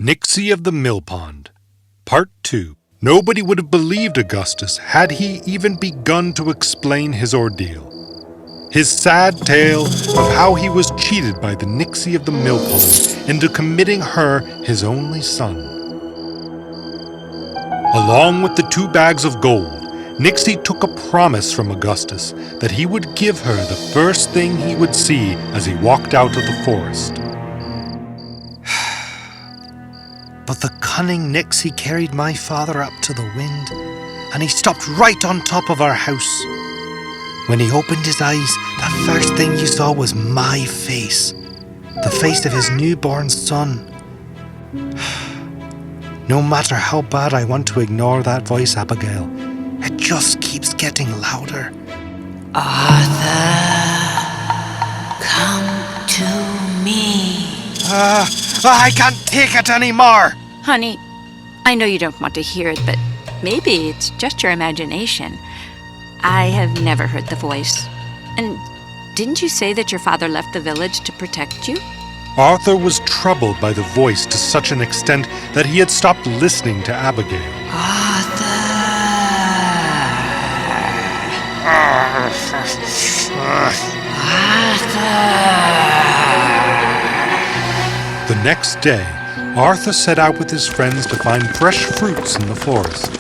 Nixie of the Millpond, Part 2. Nobody would have believed Augustus had he even begun to explain his ordeal. His sad tale of how he was cheated by the Nixie of the Millpond into committing her, his only son. Along with the 2 bags of gold, Nixie took a promise from Augustus that he would give her the first thing he would see as he walked out of the forest. But the cunning Nixie carried my father up to the wind, and he stopped right on top of our house. When he opened his eyes, the first thing you saw was my face, the face of his newborn son. No matter how bad I want to ignore that voice, Abigail, it just keeps getting louder. Arthur, come to me. I can't take it anymore! Honey, I know you don't want to hear it, but maybe it's just your imagination. I have never heard the voice. And didn't you say that your father left the village to protect you? Arthur was troubled by the voice to such an extent that he had stopped listening to Abigail. Arthur. The next day, Arthur set out with his friends to find fresh fruits in the forest.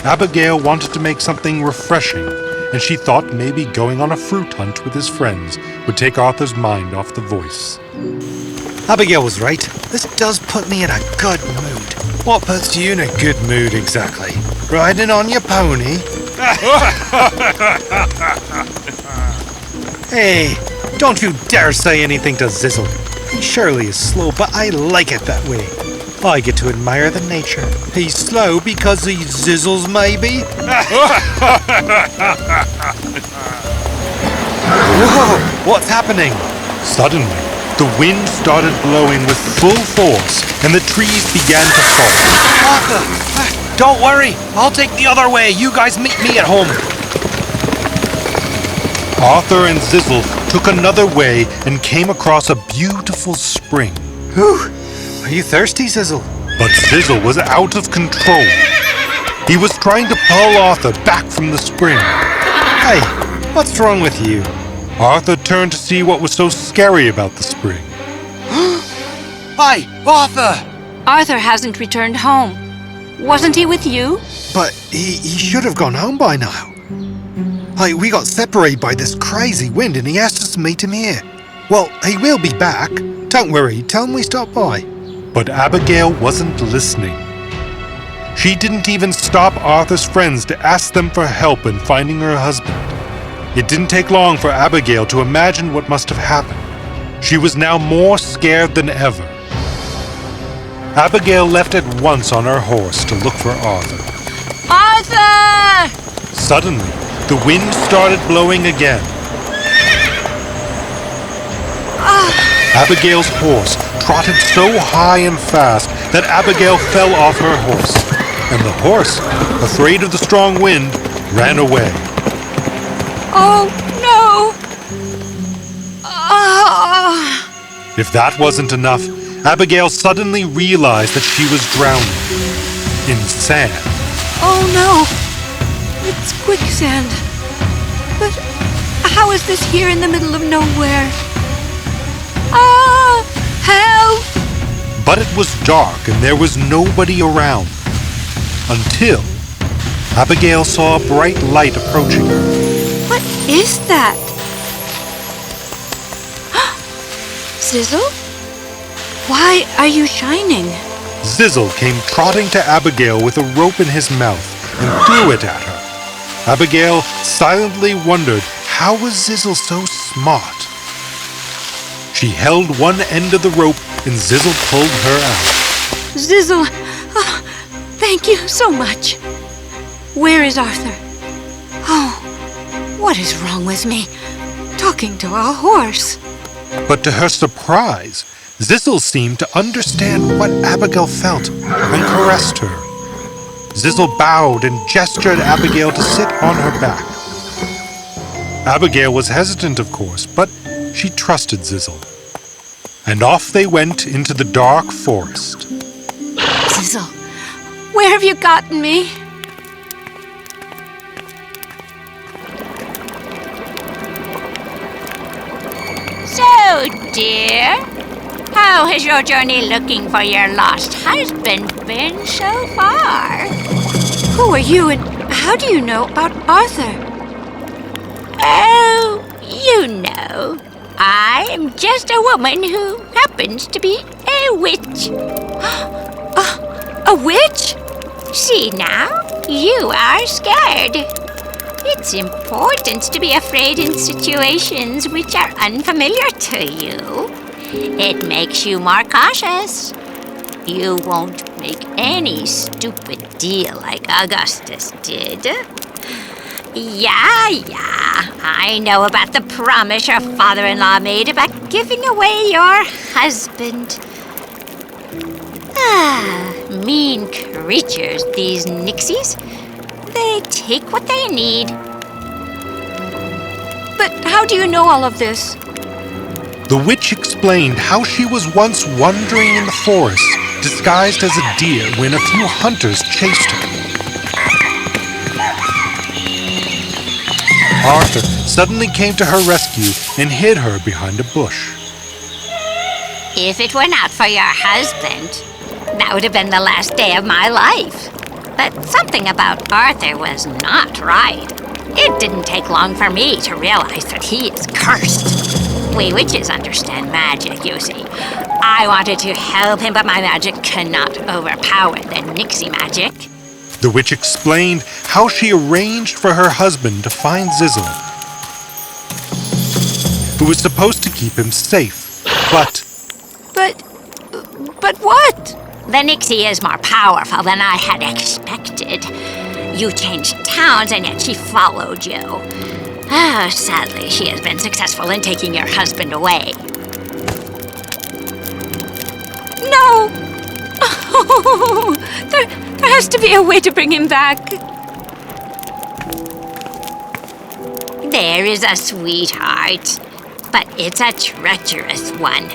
Abigail wanted to make something refreshing, and she thought maybe going on a fruit hunt with his friends would take Arthur's mind off the voice. Abigail was right. This does put me in a good mood. What puts you in a good mood exactly? Riding on your pony? Hey, don't you dare say anything to Zizzle. He surely is slow, but I like it that way. I get to admire the nature. He's slow because he zizzles, maybe? Whoa, what's happening? Suddenly, the wind started blowing with full force, and the trees began to fall. Arthur, don't worry. I'll take the other way. You guys meet me at home. Arthur and Zizzle took another way and came across a beautiful spring. Whew. Are you thirsty, Zizzle? But Zizzle was out of control. He was trying to pull Arthur back from the spring. Hey, what's wrong with you? Arthur turned to see what was so scary about the spring. Hi, Arthur! Arthur hasn't returned home. Wasn't he with you? But he should have gone home by now. We got separated by this crazy wind and he asked us to meet him here. Well, he will be back. Don't worry, tell him we stopped by. But Abigail wasn't listening. She didn't even stop Arthur's friends to ask them for help in finding her husband. It didn't take long for Abigail to imagine what must have happened. She was now more scared than ever. Abigail left at once on her horse to look for Arthur. Arthur! Suddenly, the wind started blowing again. Abigail's horse trotted so high and fast that Abigail fell off her horse, and the horse, afraid of the strong wind, ran away. Oh, no! If that wasn't enough, Abigail suddenly realized that she was drowning in sand. Oh, no! It's quicksand. But how is this here in the middle of nowhere? Ah! Help! But it was dark and there was nobody around. Until Abigail saw a bright light approaching her. What is that? Zizzle? Why are you shining? Zizzle came trotting to Abigail with a rope in his mouth and threw it at her. Abigail silently wondered how was Zizzle so smart. She held one end of the rope and Zizzle pulled her out. Zizzle, thank you so much. Where is Arthur? Oh, what is wrong with me? Talking to a horse. But to her surprise, Zizzle seemed to understand what Abigail felt and caressed her. Zizzle bowed and gestured Abigail to sit on her back. Abigail was hesitant, of course, but she trusted Zizzle. And off they went into the dark forest. Sizzle, where have you gotten me? So, dear, how has your journey looking for your lost husband been so far? Who are you and how do you know about Arthur? Oh, you know, I'm just a woman who happens to be a witch. A witch? See now, you are scared. It's important to be afraid in situations which are unfamiliar to you. It makes you more cautious. You won't make any stupid deal like Augustus did. Yeah, I know about the promise your father-in-law made about giving away your husband. Mean creatures, these Nixies. They take what they need. But how do you know all of this? The witch explained how she was once wandering in the forest, disguised as a deer when a few hunters chased her. Arthur suddenly came to her rescue and hid her behind a bush. If it were not for your husband, that would have been the last day of my life. But something about Arthur was not right. It didn't take long for me to realize that he is cursed. We witches understand magic, you see. I wanted to help him, but my magic cannot overpower the Nixie magic. The witch explained how she arranged for her husband to find Zizzle, who was supposed to keep him safe, But what? The Nixie is more powerful than I had expected. You changed towns and yet she followed you. Sadly, she has been successful in taking your husband away. No! Oh, there has to be a way to bring him back. There is a sweetheart, but it's a treacherous one.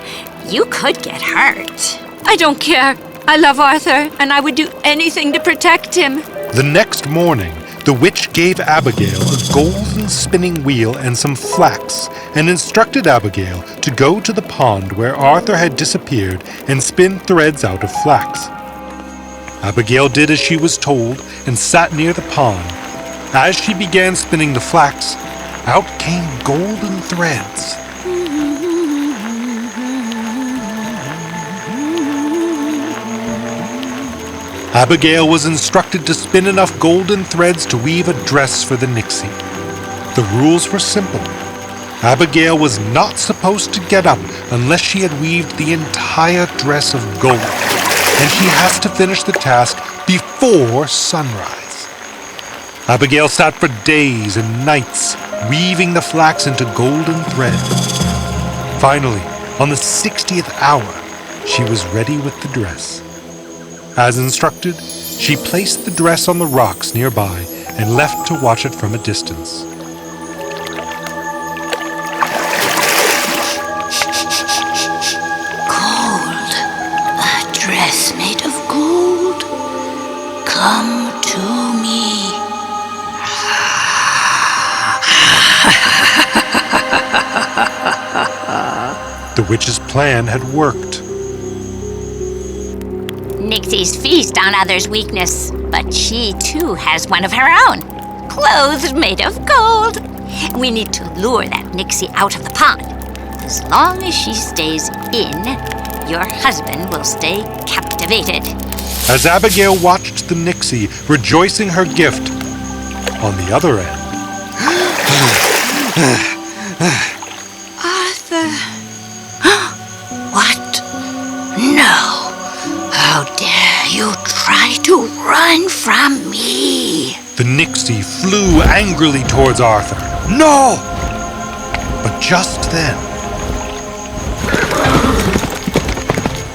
You could get hurt. I don't care. I love Arthur, and I would do anything to protect him. The next morning, the witch gave Abigail a golden spinning wheel and some flax, and instructed Abigail to go to the pond where Arthur had disappeared and spin threads out of flax. Abigail did as she was told and sat near the pond. As she began spinning the flax, out came golden threads. Abigail was instructed to spin enough golden threads to weave a dress for the Nixie. The rules were simple. Abigail was not supposed to get up unless she had weaved the entire dress of gold, and she has to finish the task before sunrise. Abigail sat for days and nights, weaving the flax into golden thread. Finally, on the 60th hour, she was ready with the dress. As instructed, she placed the dress on the rocks nearby and left to watch it from a distance. Gold. A dress made of gold. Come to me. The witch's plan had worked. Nixies feast on others' weakness, but she too has one of her own. Clothes made of gold. We need to lure that Nixie out of the pond. As long as she stays in, your husband will stay captivated. As Abigail watched the Nixie rejoicing her gift, on the other end, Arthur. What? No. How dare you try to run from me? the Nixie flew angrily towards Arthur. No! But just then,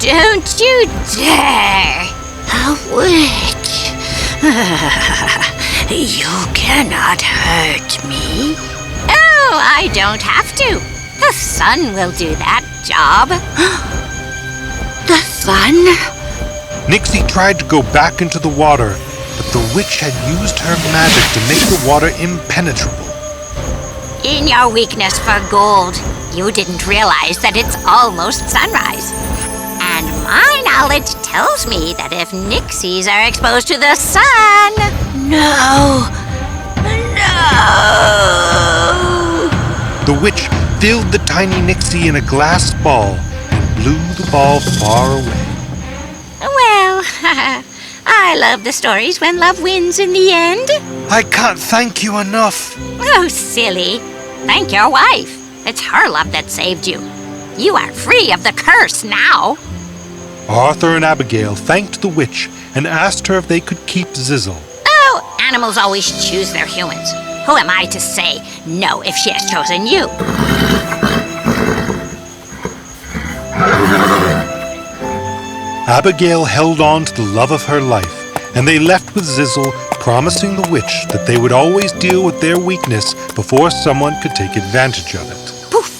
Don't you dare! A witch. You cannot hurt me. Oh, I don't have to. The sun will do that job. The sun? Nixie tried to go back into the water, but the witch had used her magic to make the water impenetrable. In your weakness for gold, you didn't realize that it's almost sunrise. And my knowledge tells me that if Nixies are exposed to the sun... No! The witch filled the tiny Nixie in a glass ball and blew the ball far away. Well, I love the stories when love wins in the end. I can't thank you enough. Oh, silly. Thank your wife. It's her love that saved you. You are free of the curse now. Arthur and Abigail thanked the witch and asked her if they could keep Zizzle. Oh, animals always choose their humans. Who am I to say no if she has chosen you? Abigail held on to the love of her life, and they left with Zizzle, promising the witch that they would always deal with their weakness before someone could take advantage of it. Poof!